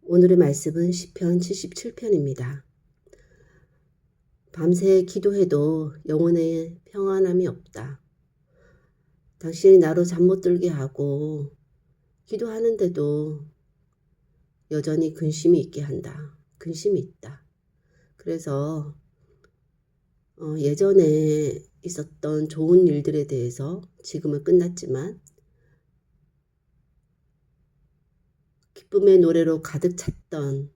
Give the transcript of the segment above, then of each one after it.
오늘의 말씀은 시편 77편입니다. 밤새 기도해도 영혼에 평안함이 없다. 당신이 나로 잠 못 들게 하고 기도하는데도 여전히 근심이 있게 한다. 근심이 있다. 그래서 예전에 있었던 좋은 일들에 대해서 지금은 끝났지만 기쁨의 노래로 가득 찼던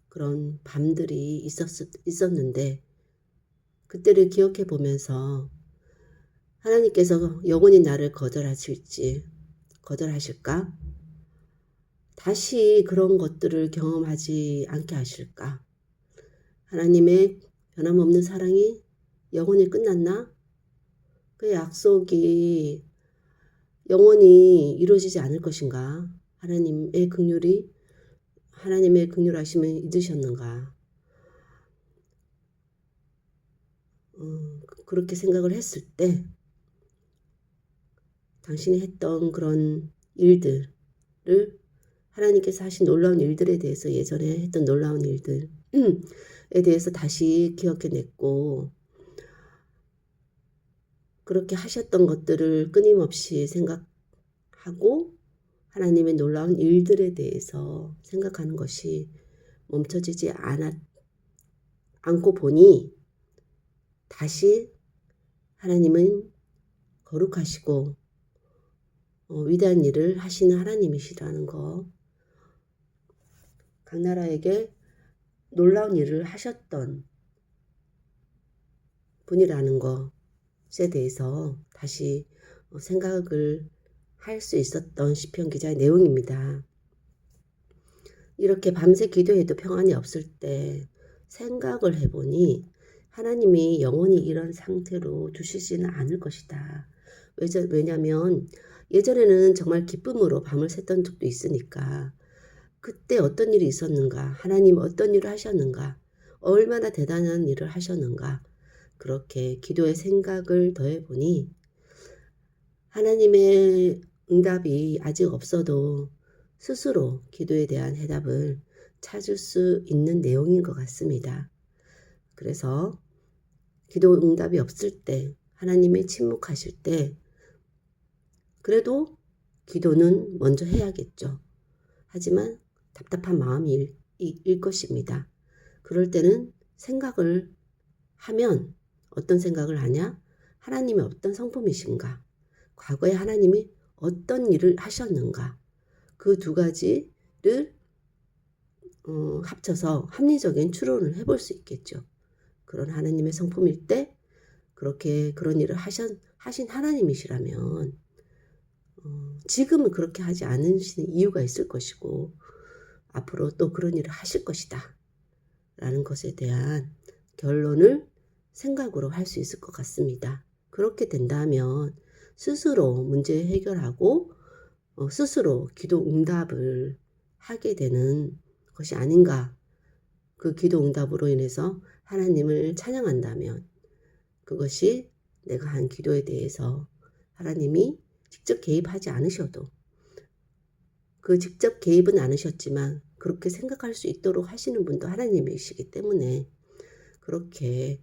그런 밤들이 있었는데 그때를 기억해 보면서 하나님께서 영원히 나를 거절하실까? 다시 그런 것들을 경험하지 않게 하실까? 하나님의 변함없는 사랑이 영원히 끝났나? 그 약속이 영원히 이루어지지 않을 것인가? 하나님의 긍휼하심을 잊으셨는가? 그렇게 생각을 했을 때 당신이 했던 그런 일들을 하나님께서 하신 놀라운 일들에 대해서 예전에 했던 놀라운 일들에 대해서 다시 기억해냈고 그렇게 하셨던 것들을 끊임없이 생각하고 하나님의 놀라운 일들에 대해서 생각하는 것이 멈춰지지 않고 보니 다시 하나님은 거룩하시고 위대한 일을 하시는 하나님이시라는 거, 각 나라에게 놀라운 일을 하셨던 분이라는 것에 대해서 다시 생각을 할 수 있었던 시편 기자의 내용입니다. 이렇게 밤새 기도해도 평안이 없을 때 생각을 해보니 하나님이 영원히 이런 상태로 두시지는 않을 것이다. 왜냐하면 예전에는 정말 기쁨으로 밤을 샜던 적도 있으니까 그때 어떤 일이 있었는가, 하나님 어떤 일을 하셨는가, 얼마나 대단한 일을 하셨는가, 그렇게 기도의 생각을 더해보니 하나님의 응답이 아직 없어도 스스로 기도에 대한 해답을 찾을 수 있는 내용인 것 같습니다. 그래서 기도 응답이 없을 때, 하나님이 침묵하실 때 그래도 기도는 먼저 해야겠죠. 하지만 답답한 마음일 것입니다. 그럴 때는 생각을 하면 어떤 생각을 하냐? 하나님이 어떤 성품이신가? 과거에 하나님이 어떤 일을 하셨는가? 그 두 가지를 합쳐서 합리적인 추론을 해볼 수 있겠죠. 그런 하나님의 성품일 때 그렇게 그런 일을 하신 하나님이시라면 지금은 그렇게 하지 않으시는 이유가 있을 것이고 앞으로 또 그런 일을 하실 것이다 라는 것에 대한 결론을 생각으로 할 수 있을 것 같습니다. 그렇게 된다면 스스로 문제 해결하고 스스로 기도 응답을 하게 되는 것이 아닌가. 그 기도 응답으로 인해서 하나님을 찬양한다면 그것이 내가 한 기도에 대해서 하나님이 직접 개입하지 않으셔도 직접 개입은 않으셨지만 그렇게 생각할 수 있도록 하시는 분도 하나님이시기 때문에 그렇게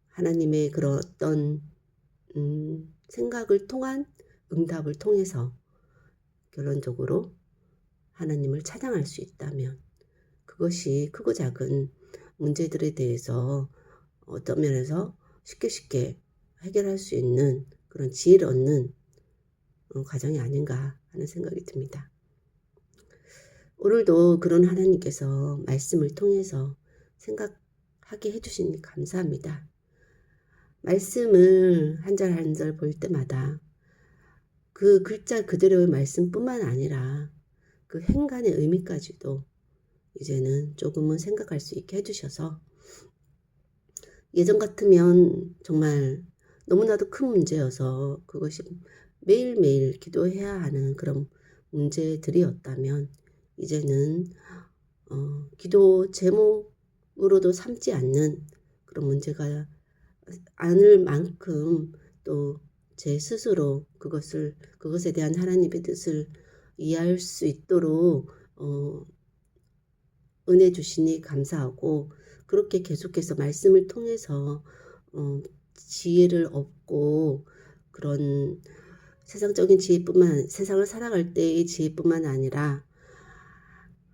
하나님의 그런 어떤 생각을 통한 응답을 통해서 결론적으로 하나님을 찬양할 수 있다면 그것이 크고 작은 문제들에 대해서 어떤 면에서 쉽게 해결할 수 있는 그런 지혜를 얻는 과정이 아닌가 하는 생각이 듭니다. 오늘도 그런 하나님께서 말씀을 통해서 생각하게 해주시니 감사합니다. 말씀을 한 절 한 절 볼 때마다 그 글자 그대로의 말씀뿐만 아니라 그 행간의 의미까지도 이제는 조금은 생각할 수 있게 해주셔서 예전 같으면 정말 너무나도 큰 문제여서 그것이 매일매일 기도해야 하는 그런 문제들이었다면 이제는 기도 제목으로도 삼지 않는 그런 문제가 않을 만큼 또 제 스스로 그것에 대한 하나님의 뜻을 이해할 수 있도록 은혜 주시니 감사하고, 그렇게 계속해서 말씀을 통해서 지혜를 얻고, 그런 세상적인 지혜뿐만, 세상을 살아갈 때의 지혜뿐만 아니라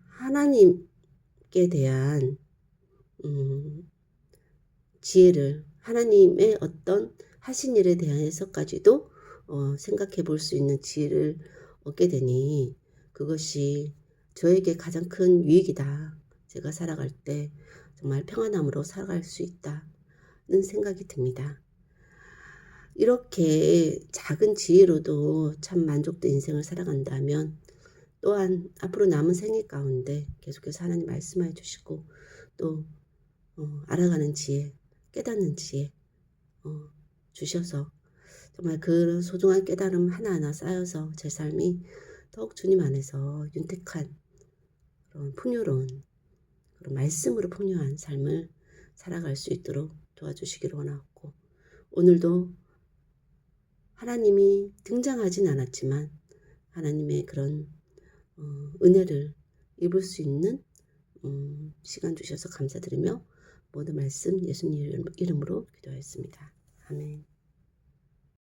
하나님께 대한 지혜를, 하나님의 어떤 하신 일에 대해서까지도 생각해 볼 수 있는 지혜를 얻게 되니 그것이 저에게 가장 큰 유익이다. 제가 살아갈 때 정말 평안함으로 살아갈 수 있다는 생각이 듭니다. 이렇게 작은 지혜로도 참 만족된 인생을 살아간다면, 또한 앞으로 남은 생애 가운데 계속해서 하나님 말씀해 주시고, 또 알아가는 지혜, 깨닫는 지혜 주셔서 정말 그 소중한 깨달음 하나하나 쌓여서 제 삶이 더욱 주님 안에서 윤택한 그런 풍요로운, 그런 말씀으로 풍요한 삶을 살아갈 수 있도록 도와주시기를 원하고, 오늘도 하나님이 등장하진 않았지만 하나님의 그런 은혜를 입을 수 있는 시간 주셔서 감사드리며 모든 말씀 예수님 이름으로 기도하였습니다. 아멘.